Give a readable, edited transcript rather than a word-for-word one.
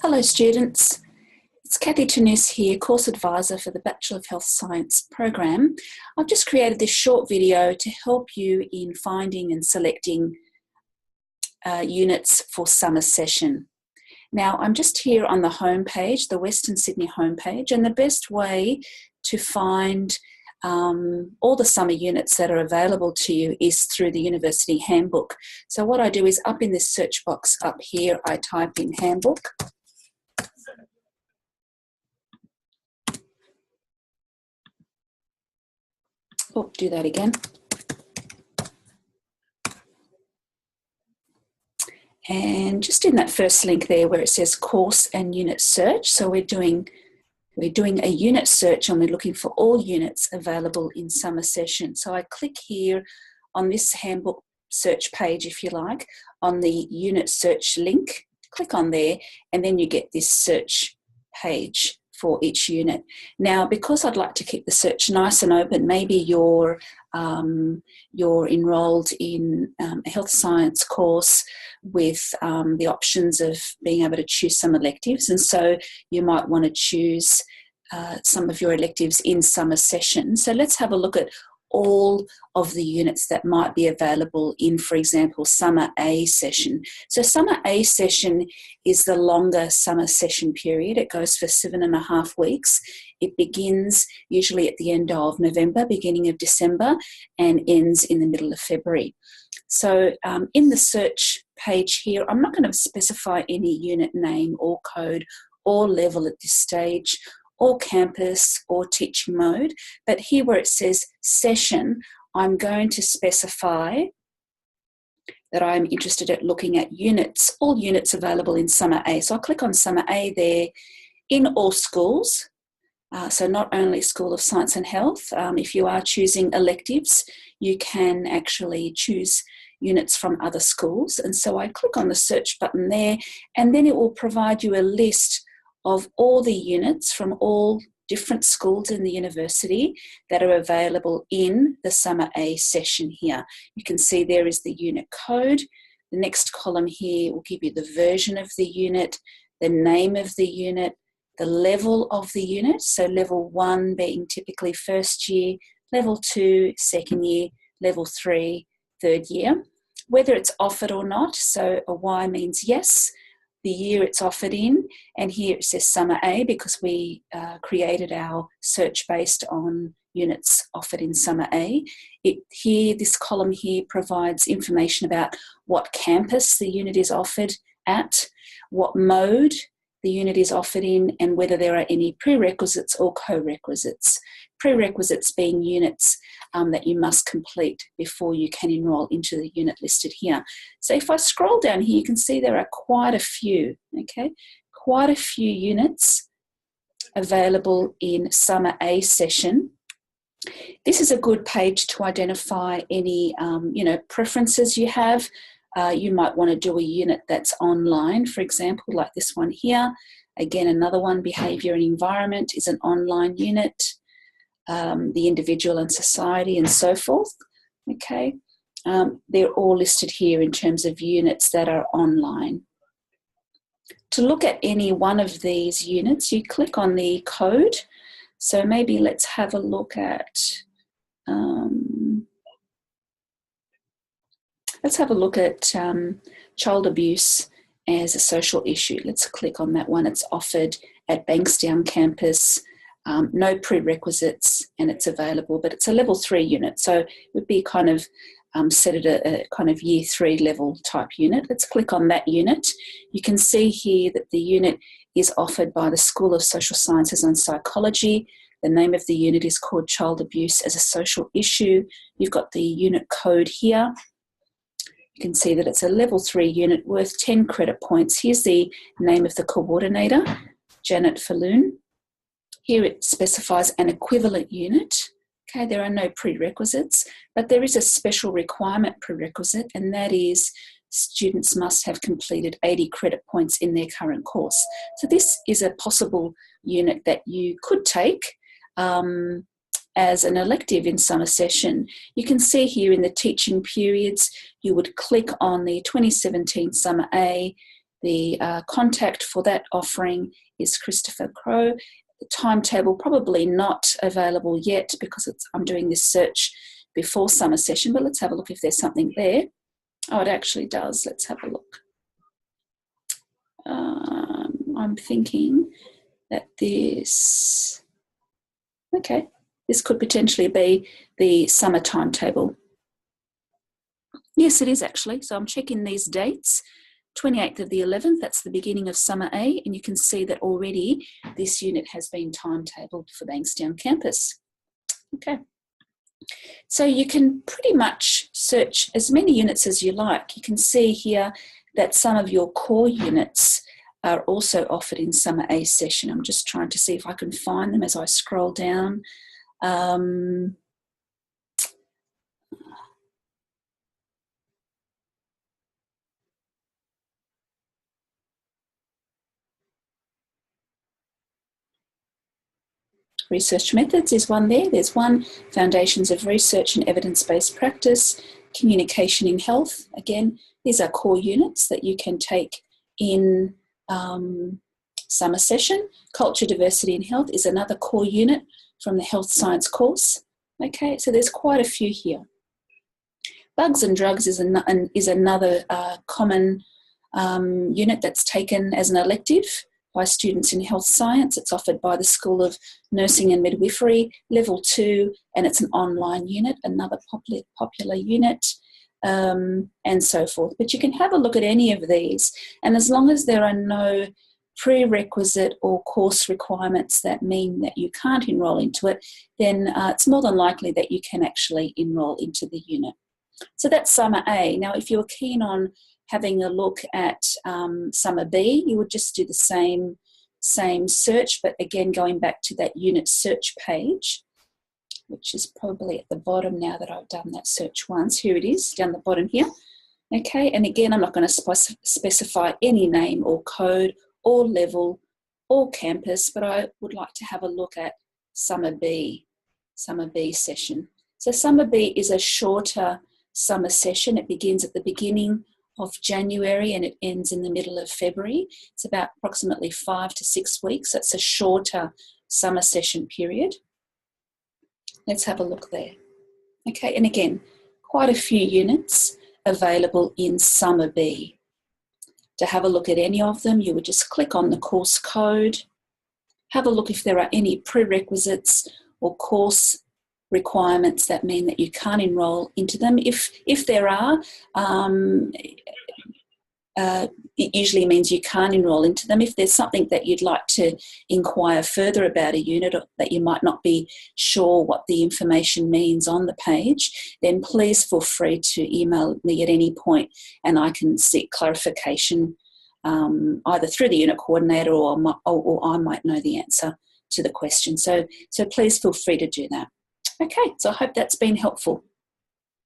Hello students, it's Kathy Tunis here, course advisor for the Bachelor of Health Science program. I've just created this short video to help you in finding and selecting units for summer session. Now I'm just here on the home page, the Western Sydney homepage, and the best way to find all the summer units that are available to you is through the university handbook. So what I do is up in this search box up here, I type in handbook. Oh, do that again. And just in that first link there where it says course and unit search, so we're doing a unit search and we're looking for all units available in summer session. So I click here on this handbook search page, if you like, on the unit search link, click on there, and then you get this search page for each unit. Now, because I'd like to keep the search nice and open, maybe you're enrolled in a health science course with the options of being able to choose some electives, and so you might want to choose some of your electives in summer session. So let's have a look at all of the units that might be available in, for example, summer A session. So summer A session is the longer summer session period. It goes for 7.5 weeks. It begins usually at the end of November, beginning of December, and ends in the middle of February. So in the search page here, I'm not going to specify any unit name or code or level at this stage, or campus or teaching mode, but here where it says session, I'm going to specify that I'm interested in looking at units, all units available in summer A. So I'll click on summer A there in all schools, so not only School of Science and Health. If you are choosing electives, you can actually choose units from other schools. And so I click on the search button there, and then it will provide you a list of all the units from all different schools in the university that are available in the summer A session here. You can see there is the unit code. The next column here will give you the version of the unit, the name of the unit, the level of the unit, so level 1 being typically first year, level 2 second year, level 3 third year, whether it's offered or not. So a Y means yes, the year it's offered in, and here it says summer A because we created our search based on units offered in summer A. This column here provides information about what campus the unit is offered at, what mode the unit is offered in, and whether there are any prerequisites or co-requisites. Prerequisites being units that you must complete before you can enrol into the unit listed here. So if I scroll down here, you can see there are quite a few, okay? Quite a few units available in summer A session. This is a good page to identify any, preferences you have. You might want to do a unit that's online, for example, like this one here. Again, another one, Behaviour and Environment, is an online unit. The individual and society and so forth, okay? They're all listed here in terms of units that are online. To look at any one of these units, you click on the code. So maybe let's have a look at, child abuse as a social issue. Let's click on that one. It's offered at Bankstown campus. No prerequisites, and it's available, but it's a level 3 unit, so it would be kind of set at a kind of year 3 level type unit. Let's click on that unit. You can see here that the unit is offered by the School of Social Sciences and Psychology. The name of the unit is called Child Abuse as a Social Issue. You've got the unit code here. You can see that it's a level 3 unit worth 10 credit points. Here's the name of the coordinator, Janet Falloon. Here it specifies an equivalent unit. Okay, there are no prerequisites, but there is a special requirement prerequisite, and that is students must have completed 80 credit points in their current course. So this is a possible unit that you could take as an elective in summer session. You can see here in the teaching periods, you would click on the 2017 Summer A, The contact for that offering is Christopher Crow. The timetable probably not available yet because I'm doing this search before summer session, but let's have a look if there's something there. Oh, it actually does. Let's have a look. I'm thinking that this could potentially be the summer timetable. Yes, it is actually. So I'm checking these dates. 28th of the 11th, that's the beginning of Summer A, and you can see that already this unit has been timetabled for Bankstown campus. Okay. So you can pretty much search as many units as you like. You can see here that some of your core units are also offered in Summer A session. I'm just trying to see if I can find them as I scroll down. Research methods is one there. There's one, foundations of research and evidence-based practice, communication in health. Again, these are core units that you can take in summer session. Culture, diversity and health is another core unit from the health science course. Okay, so there's quite a few here. Bugs and drugs is another common unit that's taken as an elective by students in health science. It's offered by the School of Nursing and Midwifery, level 2, and it's an online unit, another popular unit, and so forth. But you can have a look at any of these, and as long as there are no prerequisite or course requirements that mean that you can't enrol into it, then it's more than likely that you can actually enrol into the unit. So that's Summer A. Now, if you're keen on having a look at Summer B, you would just do the same search, but again, going back to that unit search page, which is probably at the bottom now that I've done that search once. Here it is, down the bottom here. Okay, and again, I'm not going to specify any name or code or level or campus, but I would like to have a look at Summer B session. So Summer B is a shorter summer session. It begins at the beginning of January and it ends in the middle of February. It's about approximately 5 to 6 weeks. That's a shorter summer session period. Let's have a look there. Okay, and again, quite a few units available in Summer B. To have a look at any of them, you would just click on the course code, have a look if there are any prerequisites or course requirements that mean that you can't enrol into them. If there are, it usually means you can't enrol into them. If there's something that you'd like to inquire further about a unit or that you might not be sure what the information means on the page, then please feel free to email me at any point and I can seek clarification either through the unit coordinator or I might know the answer to the question. So please feel free to do that. Okay, so I hope that's been helpful.